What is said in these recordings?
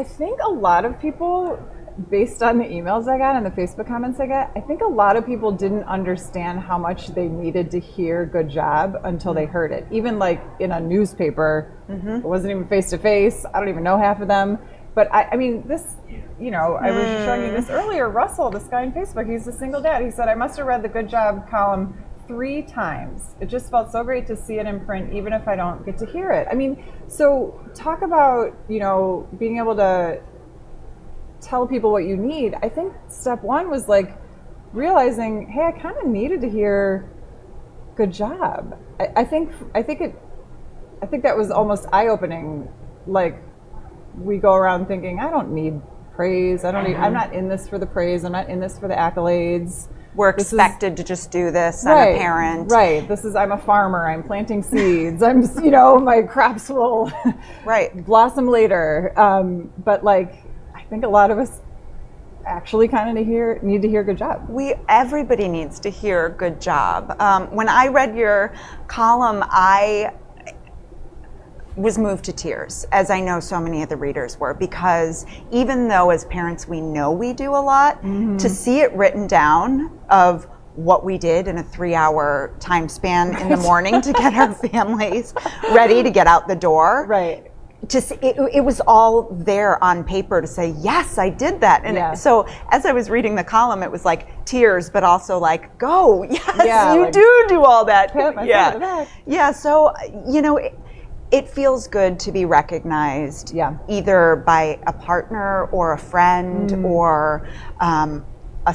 I think a lot of people, based on the emails I got and the Facebook comments I got, I think a lot of people didn't understand how much they needed to hear good job until they heard it. Even like in a newspaper, it wasn't even face to face. I don't even know half of them. But I mean, this, you know, I was showing you this earlier. Russell, this guy on Facebook, he's a single dad. He said, I must have read the good job column 3 times. It just felt so great to see it in print, even if I don't get to hear it. I mean, so talk about, you know, being able to tell people what you need. I think step 1 was like realizing, hey, I kind of needed to hear good job. I think that was almost eye-opening. Like, we go around thinking, I don't need praise. I'm not in this for the praise. I'm not in this for the accolades. We're expected to just do this. I'm a parent. Right. I'm a farmer. I'm planting seeds. You know, my crops will blossom later. But like, I think a lot of us actually kind of need to hear good job. Everybody needs to hear good job. When I read your column, I was moved to tears, as I know so many of the readers were, because even though as parents we know we do a lot, to see it written down of what we did in a 3-hour time span in the morning to get our families ready to get out the door. Right. It was all there on paper to say, yes, I did that. And so as I was reading the column, it was like tears, but also like, go, yes, you like, do all that. Yeah. So, you know, it feels good to be recognized either by a partner or a friend or a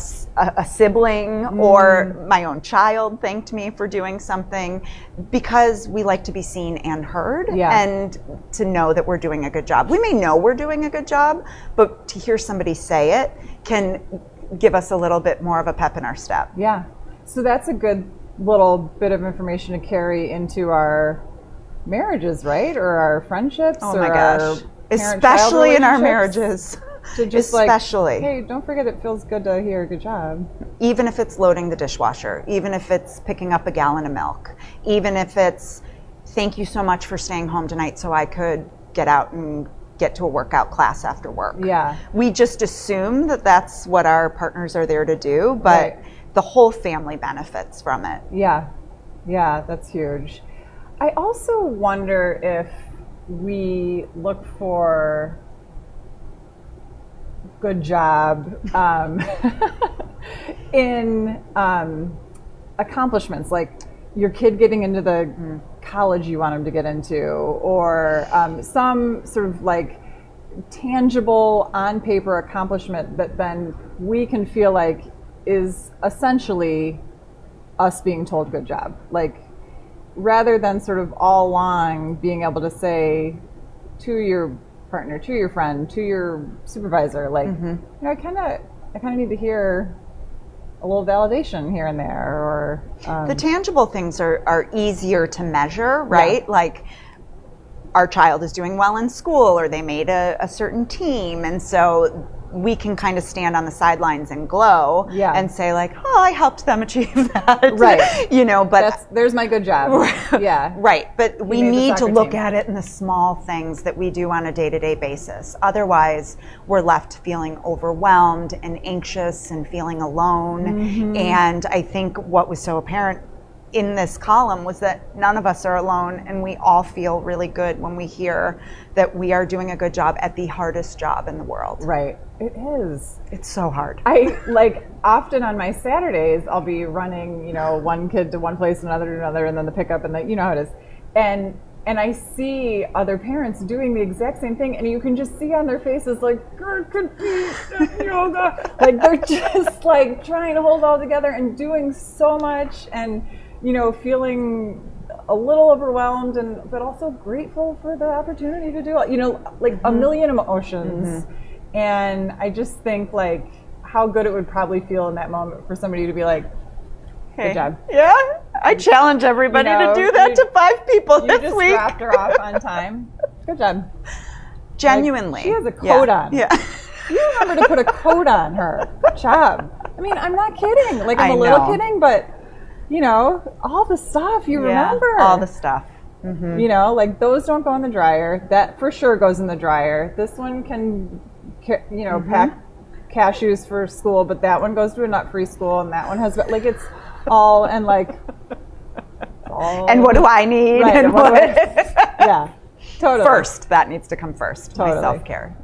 sibling or my own child thanked me for doing something, because we like to be seen and heard and to know that we're doing a good job. We may know we're doing a good job, but to hear somebody say it can give us a little bit more of a pep in our step. Yeah. So that's a good little bit of information to carry into our marriages, right? Or our friendships. Oh my gosh. Especially in our marriages. To just like, hey, don't forget it feels good to hear a good job. Even if it's loading the dishwasher, even if it's picking up a gallon of milk, even if it's thank you so much for staying home tonight so I could get out and get to a workout class after work. Yeah. We just assume that that's what our partners are there to do, but the whole family benefits from it. Yeah. Yeah, that's huge. I also wonder if we look for good job in accomplishments, like your kid getting into the college you want them to get into, or some sort of like tangible on paper accomplishment that then we can feel like is essentially us being told good job. Like, rather than sort of all along being able to say to your partner, to your friend, to your supervisor, like, you know, I kind of need to hear a little validation here and there, or the tangible things are easier to measure, right? Like, our child is doing well in school, or they made a certain team, and so we can kind of stand on the sidelines and glow and say like, oh, I helped them achieve that. Right. You know, but there's my good job. Yeah. Right. But we need to look at it in the small things that we do on a day-to-day basis. Otherwise, we're left feeling overwhelmed and anxious and feeling alone. And I think what was so apparent in this column was that none of us are alone, and we all feel really good when we hear that we are doing a good job at the hardest job in the world. Right. It is. It's so hard. I like often on my Saturdays, I'll be running, you know, one kid to one place, another to another, and then the pickup, and you know how it is. And I see other parents doing the exact same thing, and you can just see on their faces like, yoga. Like, they're just like trying to hold it all together and doing so much, and you know, feeling a little overwhelmed, but also grateful for the opportunity to do it. You know, like a million emotions. And I just think like how good it would probably feel in that moment for somebody to be like, hey, good job. Yeah, I challenge everybody to do that to 5 people this week. You just dropped her off on time. Good job. Genuinely. Like, she has a coat on. Yeah. You remember to put a coat on her. Good job. I mean, I'm not kidding. Like, I'm a little kidding, but you know, all the stuff you remember. All the stuff. You know, like those don't go in the dryer. That for sure goes in the dryer. This one can, you know, pack cashews for school, but that one goes to a nut-free school, and that one has, like, it's all, and like, all. And what do I need? Right, and what do I, yeah, totally. First, that needs to come first. Totally. My self-care.